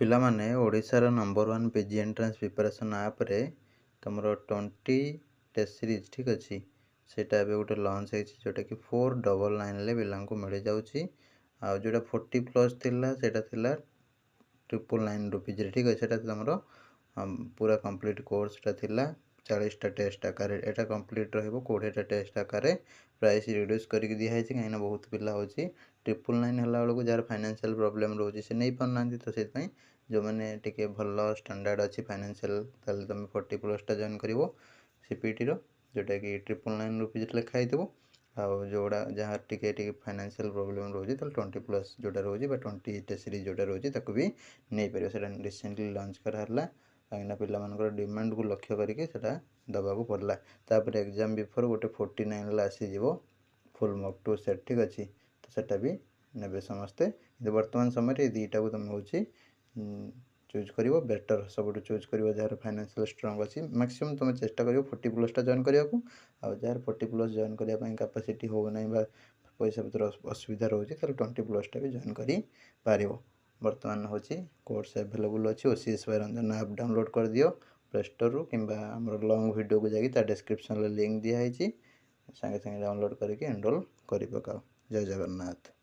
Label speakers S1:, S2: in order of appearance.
S1: ପିଲାମାନେ ଓଡ଼ିଶାର number 1 PG entrance preparation ଆପ୍ରେ ତୁମର 20 ଟେଷ୍ଟ ସିରିଜ୍ ଠିକ୍ ଅଛି, ସେଇଟା ଏବେ ଗୋଟେ ଲଞ୍ଚ ହେଇଛି ଯେଉଁଟାକି 499ରେ ପିଲାଙ୍କୁ ମିଳିଯାଉଛି। ଆଉ ଯେଉଁଟା 40+ ଥିଲା ସେଇଟା ଥିଲା 999 ରୁପିଜ୍ରେ ଠିକ୍ ଅଛି। ସେଇଟା ତୁମର ପୁରା କମ୍ପ୍ଲିଟ୍ କୋର୍ସଟା ଥିଲା 40ଟା ଟେଷ୍ଟ ଆକାରରେ। ଏଇଟା କମ୍ପ୍ଲିଟ୍ ରହିବ 20ଟା ଟେଷ୍ଟ ଆକାରରେ। ପ୍ରାଇସ୍ ରିଡ୍ୟୁସ୍ କରିକି ଦିଆହେଇଛି, କାହିଁକିନା ବହୁତ ପିଲା ହେଉଛି 999 ହେଲା ବେଳକୁ ଯାହାର ଫାଇନାନ୍ସିଆଲ୍ ପ୍ରୋବ୍ଲେମ୍ ରହୁଛି ସେ ନେଇପାରୁନାହାନ୍ତି। ତ ସେଥିପାଇଁ ଯେଉଁମାନେ ଟିକେ ଭଲ ଷ୍ଟାଣ୍ଡାର୍ଡ଼ ଅଛି ଫାଇନାନ୍ସିଆଲ୍, ତାହେଲେ ତୁମେ 40+ଟା ଜଏନ୍ କରିବ CPTର, ଯେଉଁଟାକି 999 ରୁପିଜ୍ରେ ଲେଖା ହେଇଥିବ। ଆଉ ଯେଉଁଟା ଯାହାର ଟିକେ ଫାଇନାନ୍ସିଆଲ୍ ପ୍ରୋବ୍ଲେମ୍ ରହୁଛି ତାହେଲେ 20+ ଯେଉଁଟା ରହୁଛି ବା 20ଟା ସିରିଜ୍ ଯେଉଁଟା ରହୁଛି ତାକୁ ବି ନେଇପାରିବ। ସେଇଟା ରିସେଣ୍ଟଲି ଲଞ୍ଚ କରାହେଲା, କାହିଁକିନା ପିଲାମାନଙ୍କର ଡିମାଣ୍ଡକୁ ଲକ୍ଷ୍ୟ କରିକି ସେଇଟା ଦେବାକୁ ପଡ଼ିଲା। ତାପରେ ଏକ୍ଜାମ୍ ବିଫୋର୍ ଗୋଟେ 49ରେ ଆସିଯିବ ଫୁଲ୍ ମକ୍ 2 ସେଟ୍ ଠିକ୍ ଅଛି। ତ ସେଇଟା ବି ନେବେ ସମସ୍ତେ, କିନ୍ତୁ ବର୍ତ୍ତମାନ ସମୟରେ ଏଇ ଦୁଇଟାକୁ ତୁମେ ହେଉଛି ଚୁଜ୍ କରିବ ବେଟର୍, ସବୁଠୁ ଚୁଜ୍ କରିବ ଯାହାର ଫାଇନାନ୍ସିଆଲ୍ ଷ୍ଟ୍ରଙ୍ଗ ଅଛି। ମ୍ୟାକ୍ସିମମ୍ ତୁମେ ଚେଷ୍ଟା କରିବ 40+ଟା ଜଏନ୍ କରିବାକୁ। ଆଉ ଯାହାର 40+ ଜଏନ୍ କରିବା ପାଇଁ କାପାସିଟି ହେଉନାହିଁ ବା ପଇସା ପତ୍ର ଅସୁବିଧା ରହୁଛି, ତାହେଲେ 20+ଟା ବି ଜଏନ୍ କରିପାରିବ। ବର୍ତ୍ତମାନ ହେଉଛି କୋର୍ସ ଆଭେଲେବୁଲ୍ ଅଛି। OCS by Ranjan app download କରିଦିଅ ପ୍ଲେ ଷ୍ଟୋରରୁ, କିମ୍ବା ଆମର ଲଙ୍ଗ୍ ଭିଡ଼ିଓକୁ ଯାଇକି ତା ଡେସ୍କ୍ରିପ୍ସନ୍ରେ ଲିଙ୍କ୍ ଦିଆହେଇଛି, ସାଙ୍ଗେ ସାଙ୍ଗେ ଡାଉନଲୋଡ଼୍ କରିକି ଏନରୋଲ୍ କରିପକାଅ। ଜୟ ଜଗନ୍ନାଥ।